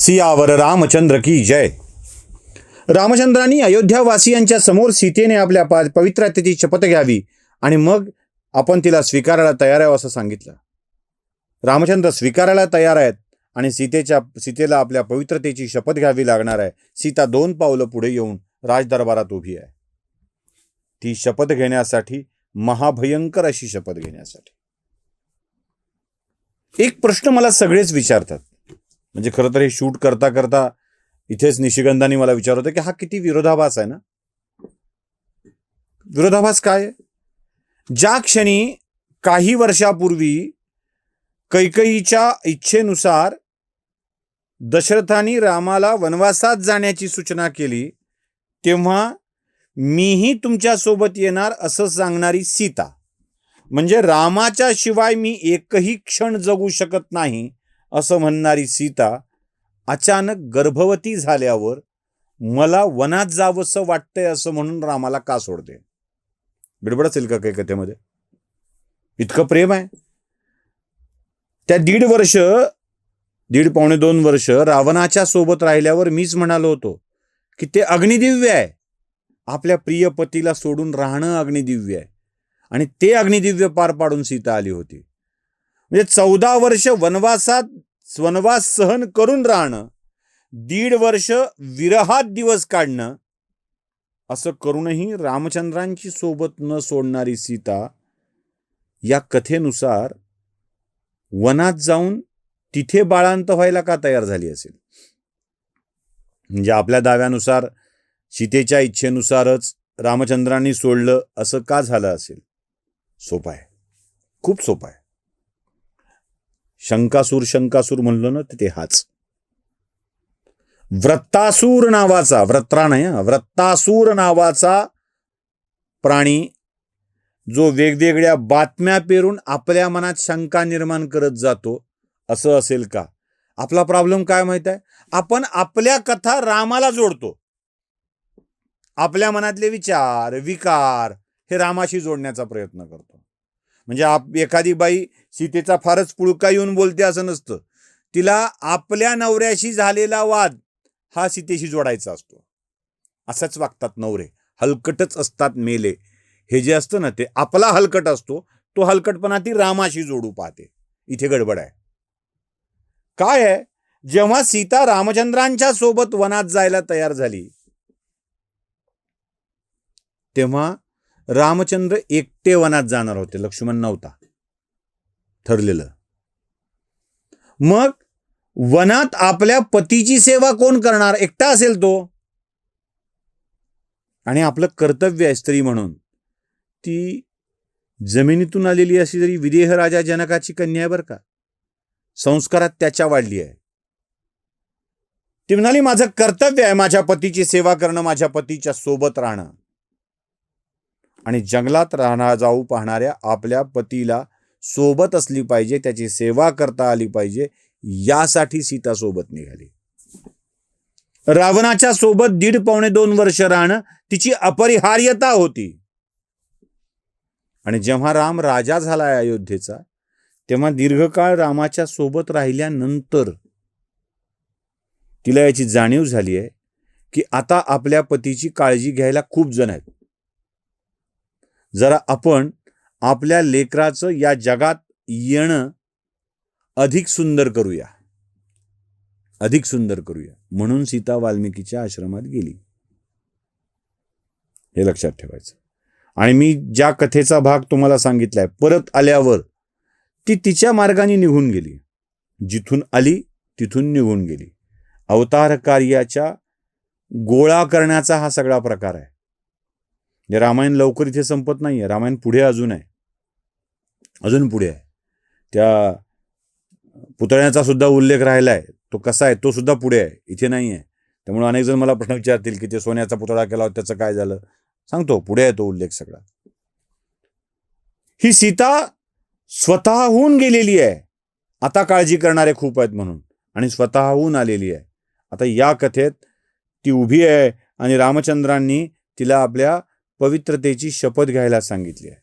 सियावर रामचंद्र की जय. रामचंद्रांनी अयोध्यावासियांच्या समोर सीतेने आपल्या पवित्रतेची शपथ घ्यावी आणि मग आपण तिला स्वीकारायला तयार आहे असं सांगितलं. रामचंद्र स्वीकारायला तयार आहेत आणि सीतेला आपल्या पवित्रतेची शपथ घ्यावी लागणार आहे. सीता 2 पावलं पुढे येऊन राजदरबारात उभी आहे. ती शपथ घेण्यासाठी, महाभयंकर अशी शपथ घेण्यासाठी. एक प्रश्न मला सगळेच विचारतात, म्हणजे खरं तर हे शूट करता करता इथेच निशिगंधाने मला विचारत होतं की हा किती विरोधाभास आहे ना. विरोधाभास काय? ज्या क्षणी काही वर्षापूर्वी कैकेयीच्या इच्छेनुसार दशरथाने रामाला वनवासात जाण्याची सूचना केली, तेव्हा मीही तुमच्या सोबत येणार असं सांगणारी सीता, म्हणजे रामाच्या शिवाय मी एकही क्षण जगू शकत नाही असं म्हणणारी सीता, अचानक गर्भवती झाल्यावर मला वनात जावंसं वाटतंय असं म्हणून रामाला का सोडते? गडबड असेल का काही कथेमध्ये? इतकं प्रेम आहे. त्या 1.5 पावणे 2 वर्ष रावणाच्या सोबत राहिल्यावर मीच म्हणालो होतो की ते अग्निदिव्य आहे. आपल्या प्रिय पतीला सोडून राहणं अग्निदिव्य आहे, आणि ते अग्निदिव्य पार पाडून सीता आली होती. म्हणजे 14 वर्ष वनवास सहन करून राहणं, 1.5 वर्ष विरहात दिवस काढणं, असं करूनही रामचंद्रांची सोबत न सोडणारी सीता या कथेनुसार वनात जाऊन तिथे बाळांत व्हायला का तयार झाली असेल? म्हणजे आपल्या दाव्यानुसार, सीतेच्या इच्छेनुसारच रामचंद्रांनी सोडलं असं का झालं असेल? सोपं आहे, खूप सोपं आहे. शंकासूर म्हणलं ना, ते हाच वृत्तासूर नावाचा प्राणी, जो वेगवेगळ्या बातम्या पेरून आपल्या मनात शंका निर्माण करत जातो, असं असेल का? आपला प्रॉब्लेम काय माहित आहे? आपण आपल्या कथा रामाला जोडतो. आपल्या मनातले विचार, विकार हे रामाशी जोडण्याचा प्रयत्न करतो. म्हणजे एखादी बाई सीतेचा फारच पुळका येऊन बोलते असं नसतं. तिला आपल्या नवऱ्याशी झालेला वाद हा सीतेशी जोडायचा असतो. असंच वागतात नवरे, हलकटच असतात मेले. हे जे असतं ना, ते आपला हलकट असतो, तो हलकटपणा ती रामाशी जोडू पाहते. इथे गडबड आहे. काय आहे? जेव्हा सीता रामचंद्रांच्या सोबत वनात जायला तयार झाली, तेव्हा रामचंद्र एकटे वनात जाणार होते. लक्ष्मण नव्हता ठरलेलं. मग वनात आपल्या पतीची सेवा कोण करणार? एकटा असेल तो. आणि आपलं कर्तव्य आहे स्त्री म्हणून. ती जमिनीतून आलेली अशी जरी विदेह राजा जनकाची कन्या आहे बरं का, संस्कारात त्याच्या वाढली आहे. ती म्हणाली, माझं कर्तव्य आहे माझ्या पतीची सेवा करणं, माझ्या पतीच्या सोबत राहणं. आणि जंगलात जाऊ पाहणाऱ्या आपल्या पतीला सोबत असली पाहिजे, त्याची सेवा करता आली पाहिजे, यासाठी सीता सोबत निघाली. रावणाच्या सोबत 1.5 पावणे 2 वर्ष राहणं तिची अपरिहार्यता होती. आणि जेव्हा राम राजा झालाय अयोध्येचा, तेव्हा दीर्घकाळ रामाच्या सोबत राहिल्यानंतर तिला याची जाणीव झाली आहे की आता आपल्या पतीची काळजी घ्यायला खूप जण आहेत. जरा आपण आपल्या लेकराचं या जगात येणं अधिक सुंदर करूया. म्हणून सीता वाल्मिकीच्या आश्रमात गेली. हे लक्षात ठेवायचं. आणि मी ज्या कथेचा भाग तुम्हाला सांगितलाय, परत आल्यावर ती तिच्या मार्गाने निघून गेली. जिथून आली तिथून निघून गेली. अवतार कार्याच्या गोळा करण्याचा हा सगळा प्रकार आहे. हे रामायण लवकर इथे संपत नाहीये. रामायण पुढे अजून पुढे आहे. त्या पुतळ्याचा सुद्धा उल्लेख राहिलाय. तो कसा आहे तो सुद्धा पुढे आहे, इथे नाही आहे. त्यामुळे अनेक जण मला प्रश्न विचारतील की ते सोन्याचा पुतळा केला होता, त्याचं काय झालं? सांगतो, पुढे आहे तो उल्लेख सगळा. ही सीता स्वतःहून गेलेली आहे. आता काळजी करणारे खूप आहेत म्हणून, आणि स्वतःहून आलेली आहे. आता या कथेत ती उभी आहे आणि रामचंद्रांनी तिला आपल्या पवित्रतेची शपथ घ्यायला सांगितली आहे.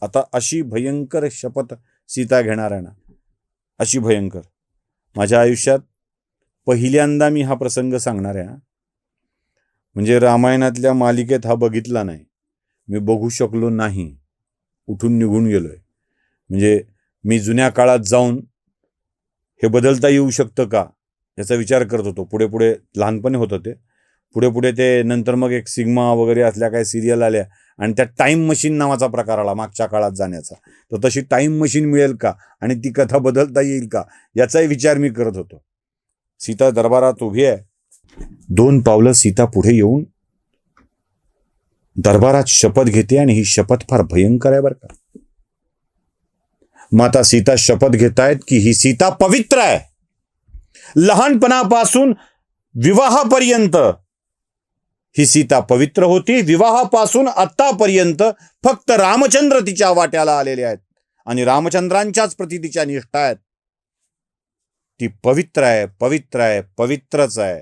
आता अशी भयंकर शपथ सीता घेणार आहे ना, अशी भयंकर. माझ्या आयुष्यात पहिल्यांदा मी हा प्रसंग सांगणार आहे. म्हणजे रामायणातल्या मालिकेत हा बघितला नाही, मी बघू शकलो नाही, उठून निघून गेलोय. म्हणजे मी जुन्या काळात जाऊन हे बदलता येऊ शकतं का याचा विचार करत होतो. पुढे पुढे लहानपणी होतं ते, पुढे पुढे ते नंतर मग एक सिग्मा वगैरे असल्या काही सिरियल आल्या आणि त्या टाईम मशीन नावाचा प्रकार आला मागच्या काळात जाण्याचा. तर तशी टाईम मशीन मिळेल का आणि ती कथा बदलता येईल का याचाही विचार मी करत होतो. सीता दरबारात उभी आहे. 2 पावलं सीता पुढे येऊन दरबारात शपथ घेते आणि ही शपथ फार भयंकर आहे बरं का. माता सीता शपथ घेतायत की ही सीता पवित्र आहे. लहानपणापासून विवाहापर्यंत ही सीता पवित्र होती. विवाहापासून आतापर्यंत फक्त रामचंद्र तिच्या वाट्याला आलेले आहेत आणि रामचंद्रांच्याच प्रती तिच्या निष्ठा आहेत. ती पवित्र आहे, पवित्र आहे, पवित्रच आहे.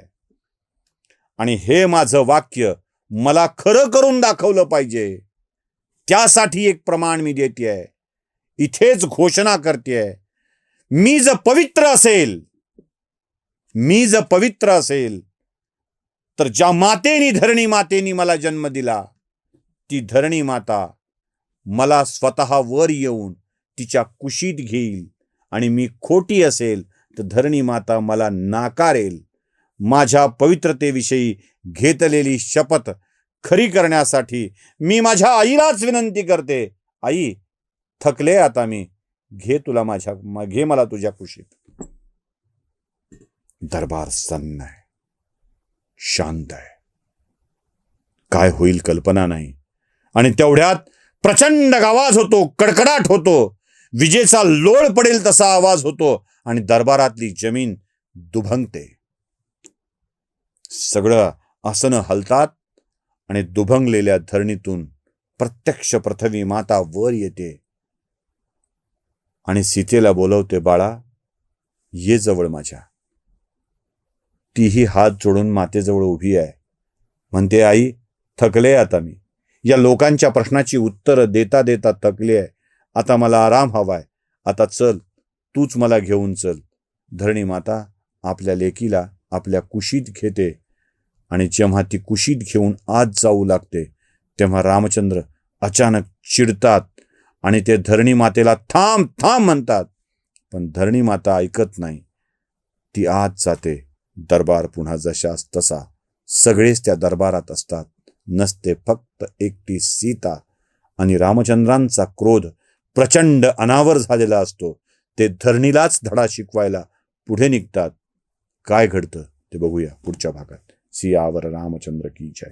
आणि हे माझं वाक्य मला खरं करून दाखवलं पाहिजे, त्यासाठी एक प्रमाण मी देते. इथेच घोषणा करते, मी जर पवित्र असेल तर ज्या मातेनी, धरणी मातेनी मला जन्म दिला, ती धरणी माता मला स्वतः वर येऊन तिच्या कुशीत घेईल. आणि मी खोटी असेल तर धरणी माता मला नाकारेल. माझ्या पवित्रतेविषयी घेतलेली शपथ खरी करण्यासाठी मी माझ्या आईलाच विनंती करते, आई थकले आता मी, घे मला तुझ्या कुशीत. दरबार सन्न आहे, शांत आहे, काय होईल कल्पना नाही. आणि तेवढ्यात प्रचंड आवाज होतो, कडकडाट होतो, विजेचा लोळ पडेल तसा आवाज होतो आणि दरबारातली जमीन दुभंगते. सगळं आसनं हलतात आणि दुभंगलेल्या धरणीतून प्रत्यक्ष पृथ्वी माता वर येते आणि सीतेला बोलवते, बाळा ये जवळ माझ्या. तीही हात जोडून मातेजवळ उभी आहे. म्हणते, आई थकले आता मी, या लोकांच्या प्रश्नाची उत्तरं देता देता थकले आहे. आता मला आराम हवाय. आता चल, तूच मला घेऊन चल. धरणी माता आपल्या लेकीला आपल्या कुशीत घेते आणि जेव्हा ती कुशीत घेऊन आत जाऊ लागते तेव्हा रामचंद्र अचानक चिडतात आणि ते धरणी मातेला थांब थांब म्हणतात. पण धरणी माता ऐकत नाही, ती आत जाते. दरबार पुन्हा जशास तसा, सगळेच त्या दरबारात असतात. नसते फक्त एकटी सीता. आणि रामचंद्रांचा क्रोध प्रचंड अनावर झालेला असतो. ते धरणीलाच धडा शिकवायला पुढे निघतात. काय घडतं ते बघूया पुढच्या भागात. सियावर रामचंद्र की जय.